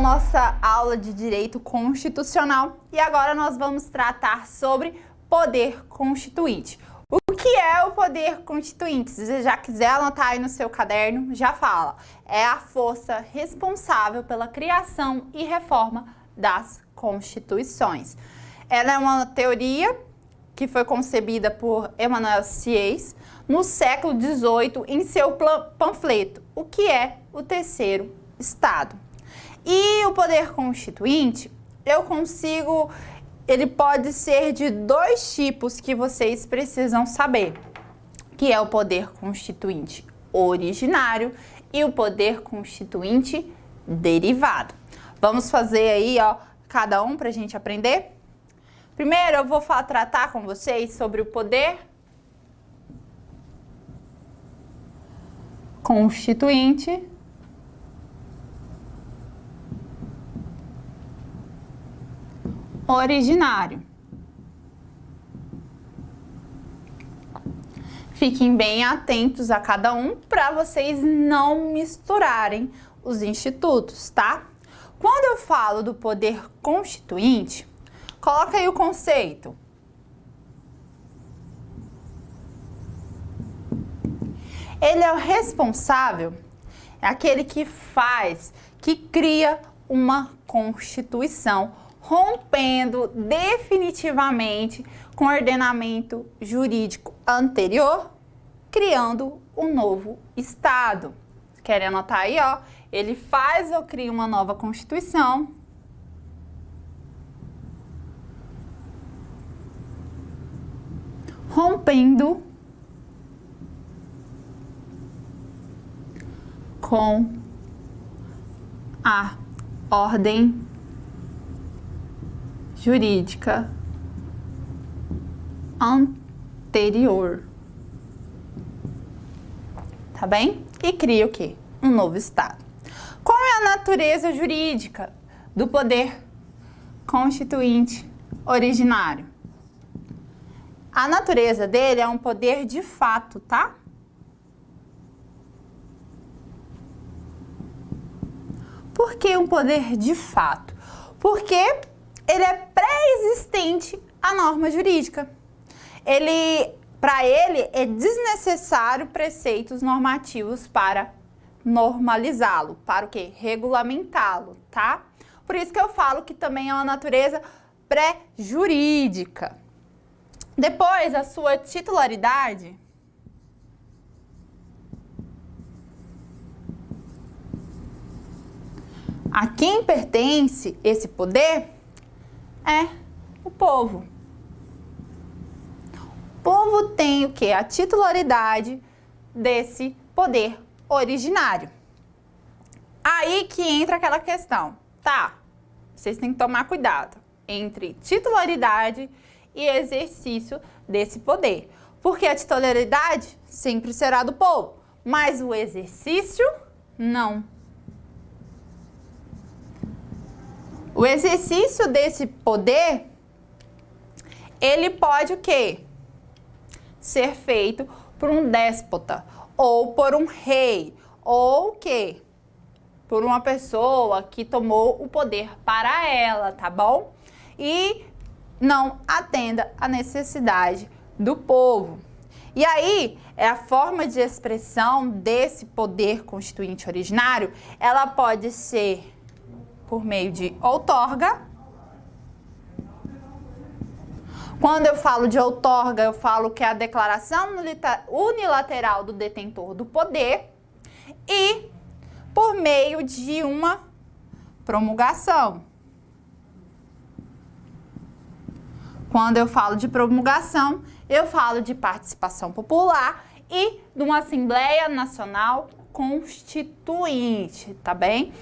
nossa aula de Direito Constitucional e agora nós vamos tratar sobre poder constituinte. O que é o poder constituinte? Se você já quiser anotar aí no seu caderno, já fala. É a força responsável pela criação e reforma das constituições. Ela é uma teoria que foi concebida por Emmanuel Sieyès no século XVIII em seu panfleto, O que é o Terceiro Estado. E o poder constituinte, ele pode ser de dois tipos que vocês precisam saber, que é o poder constituinte originário e o poder constituinte derivado. Vamos fazer aí, ó, cada um para a gente aprender? Primeiro, eu vou tratar com vocês sobre o poder constituinte originário. Fiquem bem atentos a cada um para vocês não misturarem os institutos, tá? Quando eu falo do poder constituinte, coloca aí o conceito. Ele é o responsável, é aquele que cria uma constituição, rompendo definitivamente com o ordenamento jurídico anterior, criando um novo Estado. Querem anotar aí, ó? Ele faz ou cria uma nova Constituição, rompendo com a ordem jurídica anterior. Tá bem? E cria o quê? Um novo Estado. Qual é a natureza jurídica do poder constituinte originário? A natureza dele é um poder de fato, tá? Por que um poder de fato? Porque ele é pré-existente à norma jurídica. Para ele, é desnecessário preceitos normativos para normalizá-lo, para o quê? Regulamentá-lo, tá? Por isso que eu falo que também é uma natureza pré-jurídica. Depois, a sua titularidade a quem pertence esse poder é o povo. O povo tem o quê? A titularidade desse poder originário. Aí que entra aquela questão, tá? Vocês têm que tomar cuidado entre titularidade e exercício desse poder. Porque a titularidade sempre será do povo, mas o exercício não. O exercício desse poder, ele pode o quê? Ser feito por um déspota, ou por um rei, ou o quê? Por uma pessoa que tomou o poder para ela, tá bom? E não atenda à necessidade do povo. E aí, a forma de expressão desse poder constituinte originário, ela pode ser por meio de outorga. Quando eu falo de outorga, eu falo que é a declaração unilateral do detentor do poder e por meio de uma promulgação. Quando eu falo de promulgação, eu falo de participação popular e de uma Assembleia Nacional Constituinte, tá bem?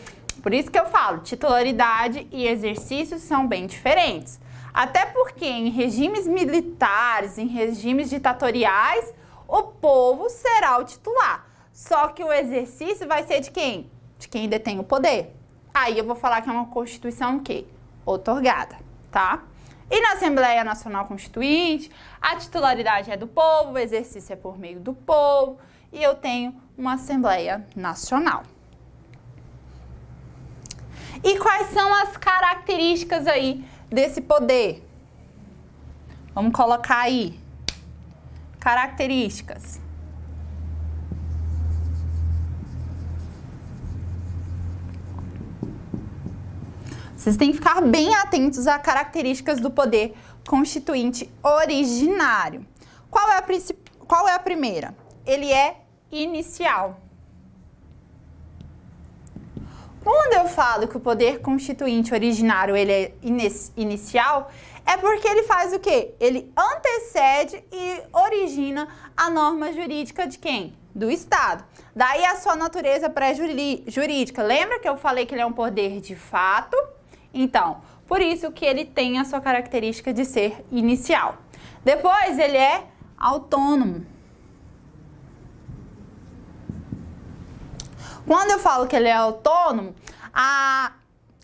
Por isso que eu falo, titularidade e exercício são bem diferentes. Até porque em regimes militares, em regimes ditatoriais, o povo será o titular. Só que o exercício vai ser de quem? De quem detém o poder. Aí eu vou falar que é uma Constituição o quê? Outorgada, tá? E na Assembleia Nacional Constituinte, a titularidade é do povo, o exercício é por meio do povo e eu tenho uma Assembleia Nacional. E quais são as características aí desse poder? Vamos colocar aí. Características. Vocês têm que ficar bem atentos às características do poder constituinte originário. Qual é a primeira? Ele é inicial. Quando eu falo que o poder constituinte originário ele é inicial, é porque ele faz o quê? Ele antecede e origina a norma jurídica de quem? Do Estado. Daí a sua natureza pré-jurídica. Lembra que eu falei que ele é um poder de fato? Então, por isso que ele tem a sua característica de ser inicial. Depois, ele é autônomo. Quando eu falo que ele é autônomo, a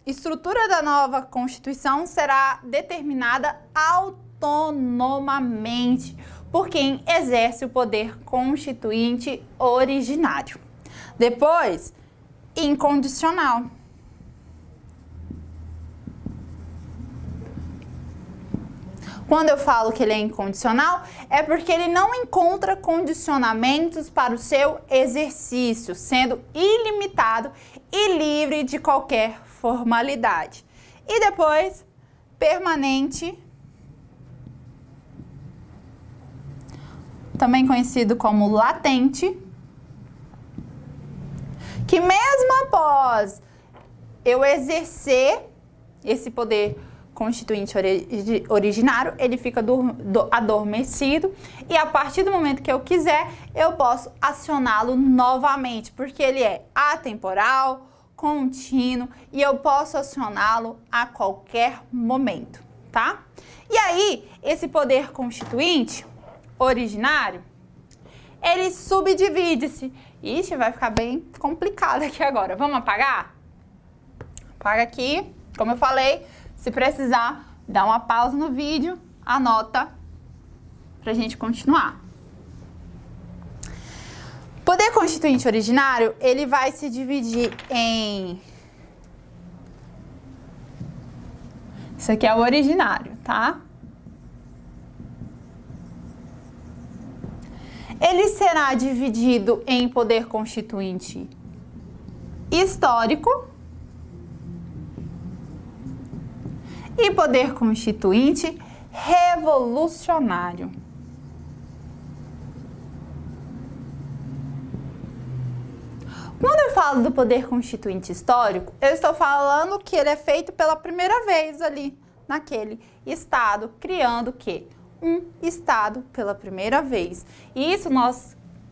estrutura da nova Constituição será determinada autonomamente por quem exerce o poder constituinte originário. Depois, incondicional. Quando eu falo que ele é incondicional, é porque ele não encontra condicionamentos para o seu exercício, sendo ilimitado e livre de qualquer formalidade. E depois, permanente, também conhecido como latente, que mesmo após eu exercer esse poder constituinte originário, ele fica adormecido e a partir do momento que eu quiser, eu posso acioná-lo novamente, porque ele é atemporal, contínuo e eu posso acioná-lo a qualquer momento, tá? E aí, esse poder constituinte originário, ele subdivide-se. Ixi, vai ficar bem complicado aqui agora. Vamos apagar? Apaga aqui, como eu falei. Se precisar, dá uma pausa no vídeo, anota pra gente continuar. Poder constituinte originário, ele vai se dividir em... Isso aqui é o originário, tá? Ele será dividido em poder constituinte histórico e poder constituinte revolucionário. Quando eu falo do poder constituinte histórico, eu estou falando que ele é feito pela primeira vez ali naquele estado, criando o quê? Um estado pela primeira vez. E isso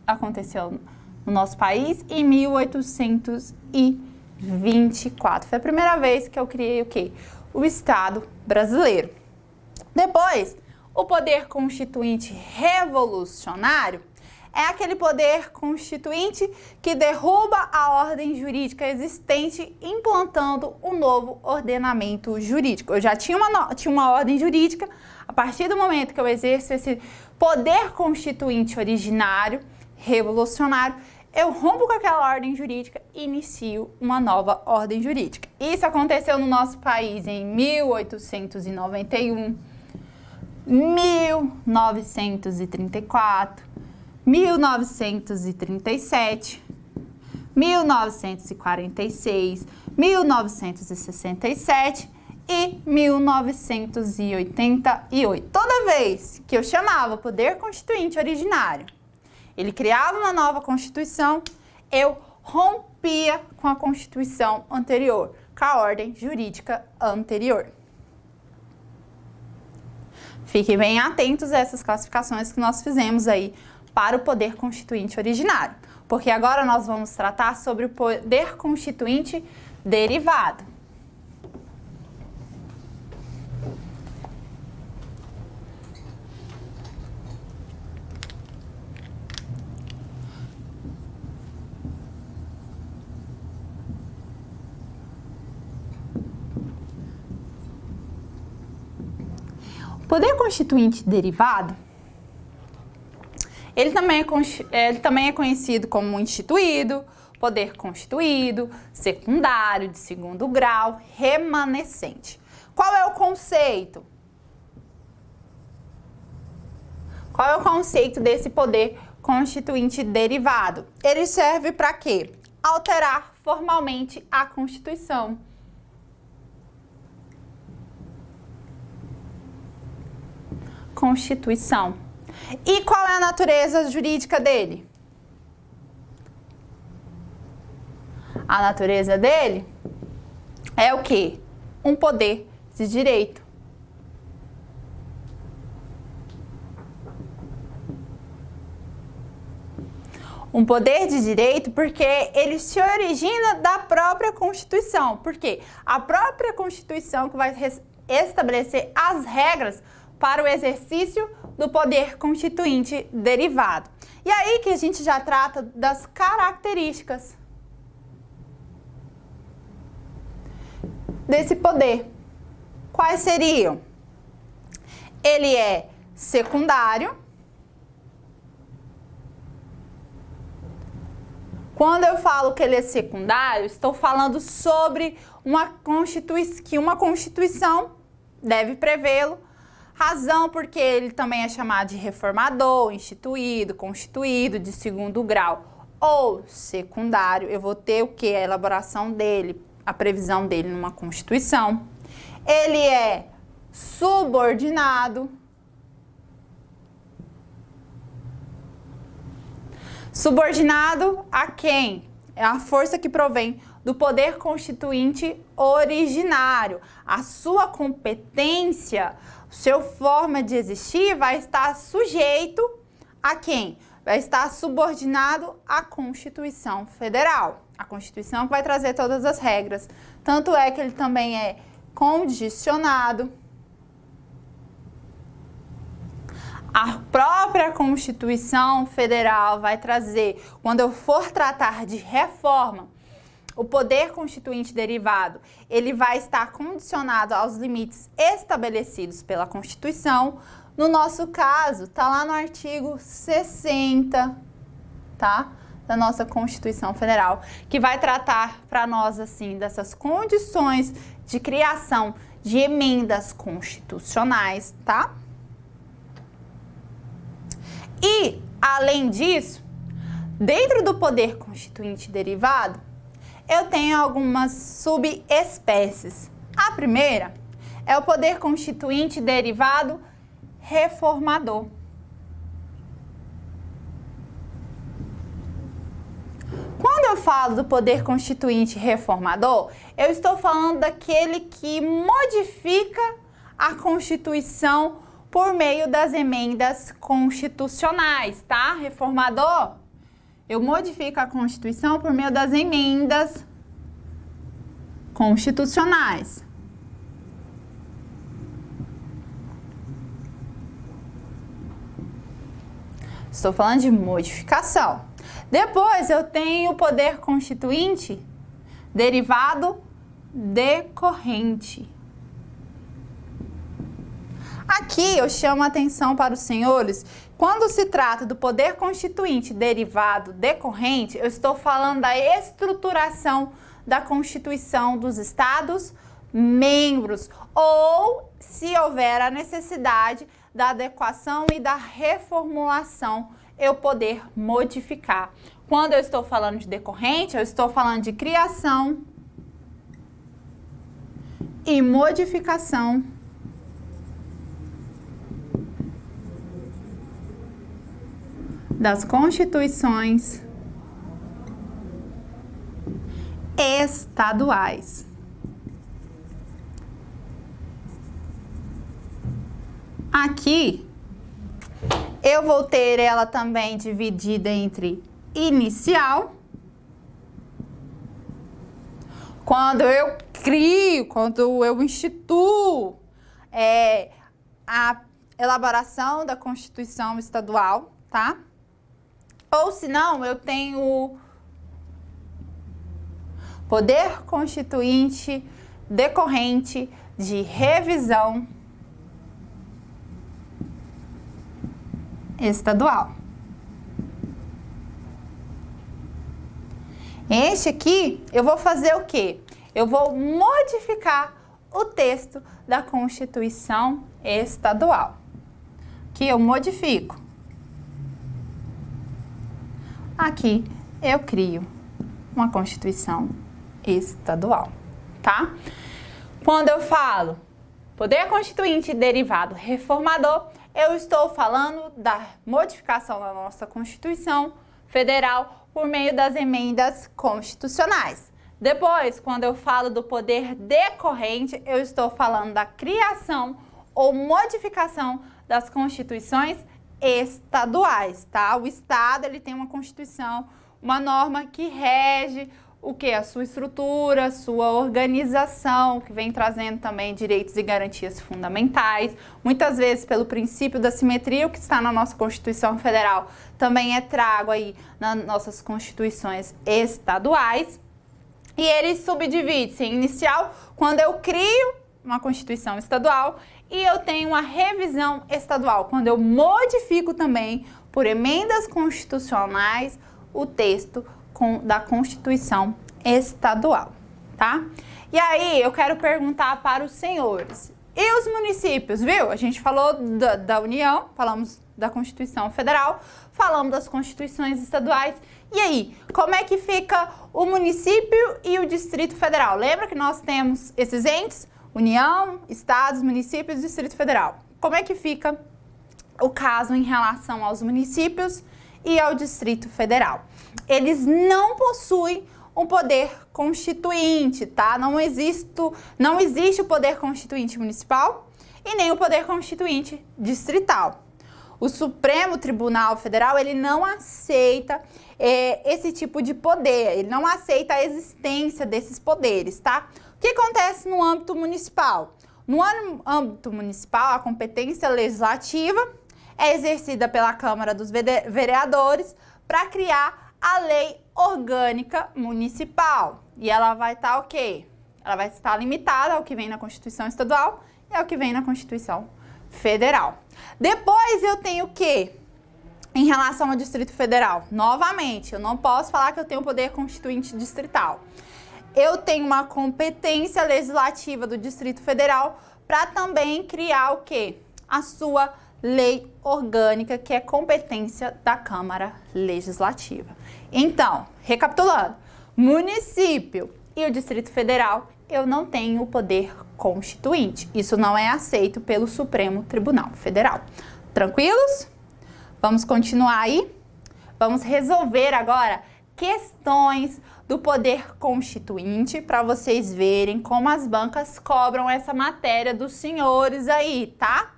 aconteceu no nosso país em 1824. Foi a primeira vez que eu criei o quê? O Estado brasileiro. Depois, o poder constituinte revolucionário é aquele poder constituinte que derruba a ordem jurídica existente, implantando um novo ordenamento jurídico. Eu já tinha uma ordem jurídica, a partir do momento que eu exerço esse poder constituinte originário, revolucionário, eu rompo com aquela ordem jurídica e inicio uma nova ordem jurídica. Isso aconteceu no nosso país em 1891, 1934, 1937, 1946, 1967 e 1988. Toda vez que eu chamava o poder constituinte originário, ele criava uma nova Constituição, eu rompia com a Constituição anterior, com a ordem jurídica anterior. Fiquem bem atentos a essas classificações que nós fizemos aí para o poder constituinte originário, porque agora nós vamos tratar sobre o poder constituinte derivado. Poder constituinte derivado, ele também é conhecido como instituído, poder constituído, secundário, de segundo grau, remanescente. Qual é o conceito? Qual é o conceito desse poder constituinte derivado? Ele serve para quê? Alterar formalmente a Constituição. Constituição. E qual é a natureza jurídica dele? A natureza dele é o quê? Um poder de direito. Um poder de direito porque ele se origina da própria Constituição. Porque a própria Constituição que vai estabelecer as regras para o exercício do poder constituinte derivado. E aí que a gente já trata das características desse poder. Quais seriam? Ele é secundário. Quando eu falo que ele é secundário, estou falando sobre que uma Constituição deve prevê-lo. Razão porque ele também é chamado de reformador, instituído, constituído, de segundo grau ou secundário. Eu vou ter o que? A elaboração dele, a previsão dele numa Constituição. Ele é subordinado. Subordinado a quem? É a força que provém do poder constituinte originário. A sua competência, sua forma de existir vai estar sujeito a quem? Vai estar subordinado à Constituição Federal. A Constituição que vai trazer todas as regras. Tanto é que ele também é condicionado. A própria Constituição Federal vai trazer, quando eu for tratar de reforma, o poder constituinte derivado, ele vai estar condicionado aos limites estabelecidos pela Constituição. No nosso caso, está lá no artigo 60, tá? Da nossa Constituição Federal, que vai tratar para nós, assim, dessas condições de criação de emendas constitucionais, tá? E, além disso, dentro do poder constituinte derivado, eu tenho algumas subespécies. A primeira é o poder constituinte derivado reformador. Quando eu falo do poder constituinte reformador, eu estou falando daquele que modifica a Constituição por meio das emendas constitucionais, tá? Reformador, eu modifico a Constituição por meio das emendas constitucionais. Estou falando de modificação. Depois eu tenho o poder constituinte derivado decorrente. Aqui eu chamo a atenção para os senhores, quando se trata do poder constituinte derivado decorrente, eu estou falando da estruturação da Constituição dos Estados membros, ou, se houver a necessidade da adequação e da reformulação, eu poder modificar. Quando eu estou falando de decorrente, eu estou falando de criação e modificação das constituições estaduais. Aqui, eu vou ter ela também dividida entre inicial, quando eu crio, quando eu instituo a elaboração da Constituição Estadual, tá? Ou se não, eu tenho poder constituinte decorrente de revisão estadual. Este aqui, eu vou fazer o quê? Eu vou modificar o texto da Constituição Estadual. Aqui eu modifico. Aqui eu crio uma Constituição Estadual, tá? Quando eu falo poder constituinte derivado reformador, eu estou falando da modificação da nossa Constituição Federal por meio das emendas constitucionais. Depois, quando eu falo do poder decorrente, eu estou falando da criação ou modificação das constituições estaduais, tá? O Estado, ele tem uma Constituição, uma norma que rege o que? A sua estrutura, a sua organização, que vem trazendo também direitos e garantias fundamentais. Muitas vezes, pelo princípio da simetria, o que está na nossa Constituição Federal também é trago aí nas nossas constituições estaduais. E ele subdivide-se em inicial, quando eu crio uma Constituição Estadual, e eu tenho uma revisão estadual, quando eu modifico também, por emendas constitucionais, o texto da Constituição Estadual, tá? E aí, eu quero perguntar para os senhores, e os municípios, viu? A gente falou da União, falamos da Constituição Federal, falamos das Constituições Estaduais. E aí, como é que fica o município e o Distrito Federal? Lembra que nós temos esses entes? União, Estados, municípios e Distrito Federal. Como é que fica o caso em relação aos municípios e ao Distrito Federal? Eles não possuem um poder constituinte, tá? Não existe o poder constituinte municipal e nem o poder constituinte distrital. O Supremo Tribunal Federal, ele não aceita esse tipo de poder, ele não aceita a existência desses poderes, tá? O que acontece no âmbito municipal? No âmbito municipal, a competência legislativa é exercida pela Câmara dos Vereadores para criar a Lei Orgânica Municipal. E ela vai estar o quê? Ela vai estar limitada ao que vem na Constituição Estadual e ao que vem na Constituição Federal. Depois eu tenho o quê? Em relação ao Distrito Federal, novamente, eu não posso falar que eu tenho poder constituinte distrital. Eu tenho uma competência legislativa do Distrito Federal para também criar o quê? A sua lei orgânica, que é competência da Câmara Legislativa. Então, recapitulando, município e o Distrito Federal, eu não tenho o poder constituinte. Isso não é aceito pelo Supremo Tribunal Federal. Tranquilos? Vamos continuar aí? Vamos resolver agora questões do poder constituinte para vocês verem como as bancas cobram essa matéria dos senhores aí, tá?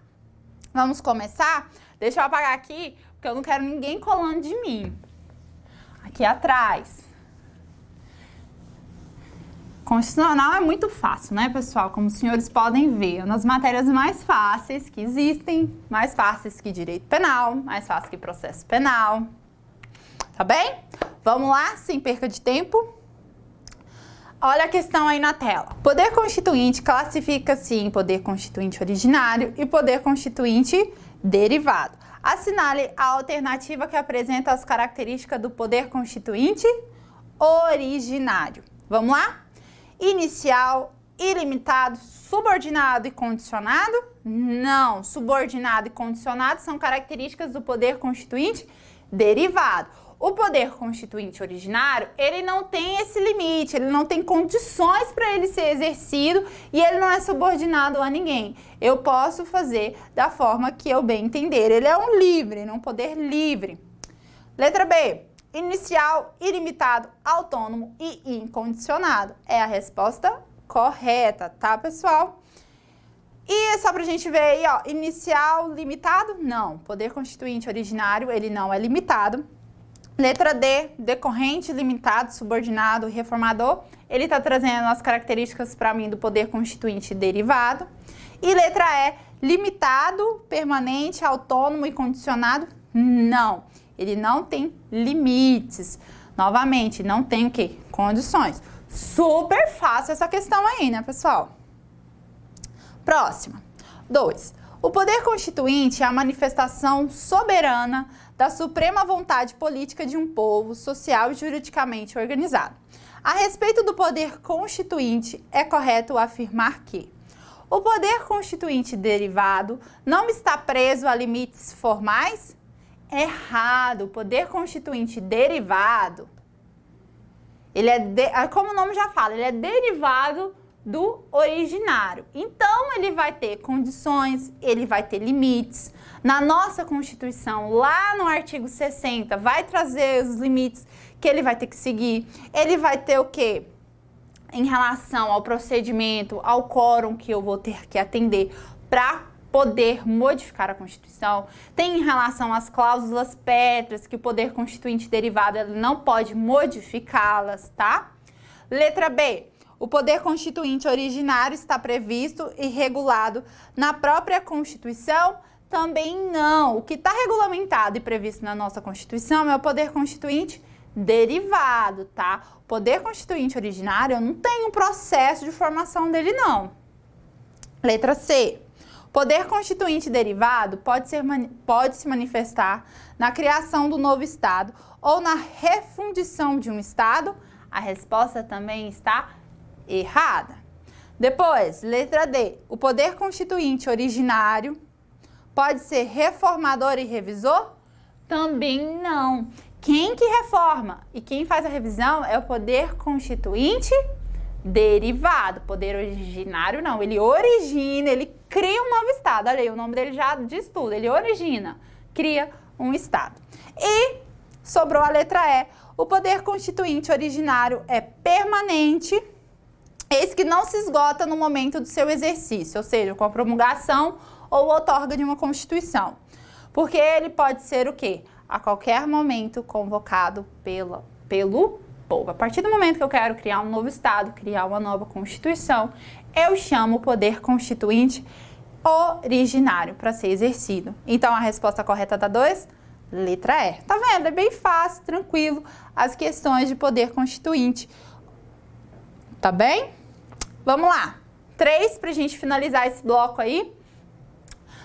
Vamos começar? Deixa eu apagar aqui, porque eu não quero ninguém colando de mim. Aqui atrás. Constitucional é muito fácil, né, pessoal? Como os senhores podem ver, é uma das matérias mais fáceis que existem, mais fáceis que direito penal, mais fácil que processo penal. Tá bem? Vamos lá, sem perca de tempo. Olha a questão aí na tela. Poder constituinte classifica-se em poder constituinte originário e poder constituinte derivado. Assinale a alternativa que apresenta as características do poder constituinte originário. Vamos lá? Inicial, ilimitado, subordinado e condicionado? Não, subordinado e condicionado são características do poder constituinte derivado. O poder constituinte originário, ele não tem esse limite, ele não tem condições para ele ser exercido e ele não é subordinado a ninguém. Eu posso fazer da forma que eu bem entender. Ele é um livre, um poder livre. Letra B. Inicial, ilimitado, autônomo e incondicionado. É a resposta correta, tá, pessoal? E só pra gente ver aí, ó, inicial, limitado? Não. Poder constituinte originário, ele não é limitado. Letra D, decorrente, limitado, subordinado, reformador. Ele tá trazendo as características para mim do poder constituinte derivado. E letra E, limitado, permanente, autônomo e condicionado? Não. Ele não tem limites. Novamente, não tem o quê? Condições. Super fácil essa questão aí, né, pessoal? Próxima. 2. O poder constituinte é a manifestação soberana da suprema vontade política de um povo social e juridicamente organizado. A respeito do poder constituinte, é correto afirmar que o poder constituinte derivado não está preso a limites formais? Errado. O poder constituinte derivado, como o nome já fala, ele é derivado do originário. Então, ele vai ter condições, ele vai ter limites. Na nossa Constituição, lá no artigo 60, vai trazer os limites que ele vai ter que seguir. Ele vai ter o quê? Em relação ao procedimento, ao quórum que eu vou ter que atender para poder modificar a Constituição. Tem em relação às cláusulas pétreas, que o poder constituinte derivado ele não pode modificá-las, tá? Letra B. O poder constituinte originário está previsto e regulado na própria Constituição? Também não. O que está regulamentado e previsto na nossa Constituição é o poder constituinte derivado, tá? O poder constituinte originário não tem um processo de formação dele, não. Letra C. O poder constituinte derivado pode se manifestar na criação do novo Estado ou na refundição de um Estado? A resposta também está errada. Depois, letra D. O poder constituinte originário pode ser reformador e revisor? Também não. Quem que reforma e quem faz a revisão é o poder constituinte derivado. Poder originário não, ele origina, ele cria um novo Estado. Olha aí, o nome dele já diz tudo, ele origina, cria um Estado. E sobrou a letra E. O poder constituinte originário é permanente, esse que não se esgota no momento do seu exercício, ou seja, com a promulgação ou outorga de uma Constituição. Porque ele pode ser o quê? A qualquer momento convocado pelo povo. A partir do momento que eu quero criar um novo Estado, criar uma nova Constituição, eu chamo o poder constituinte originário para ser exercido. Então, a resposta correta da 2, letra E. Tá vendo? É bem fácil, tranquilo, as questões de poder constituinte. Tá bem? Vamos lá. 3 para a gente finalizar esse bloco aí.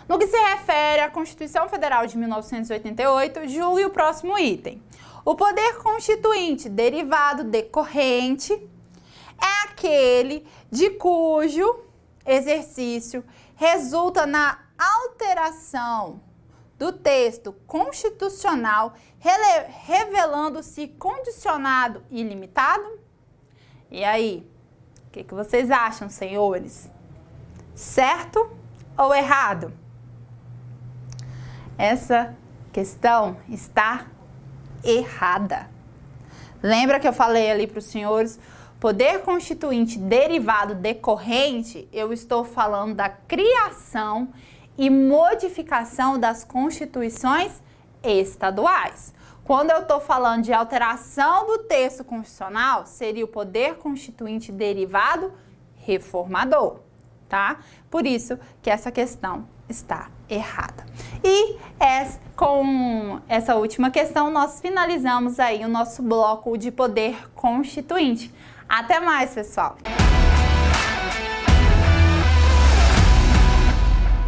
No que se refere à Constituição Federal de 1988, julgue o próximo item. O poder constituinte derivado decorrente é aquele de cujo exercício resulta na alteração do texto constitucional, revelando-se condicionado e limitado? E aí, o que vocês acham, senhores? Certo ou errado? Essa questão está errada. Lembra que eu falei ali para os senhores, poder constituinte derivado decorrente, eu estou falando da criação e modificação das constituições estaduais. Quando eu estou falando de alteração do texto constitucional, seria o poder constituinte derivado reformador, tá? Por isso que essa questão está errada. E com essa última questão, nós finalizamos aí o nosso bloco de poder constituinte. Até mais, pessoal!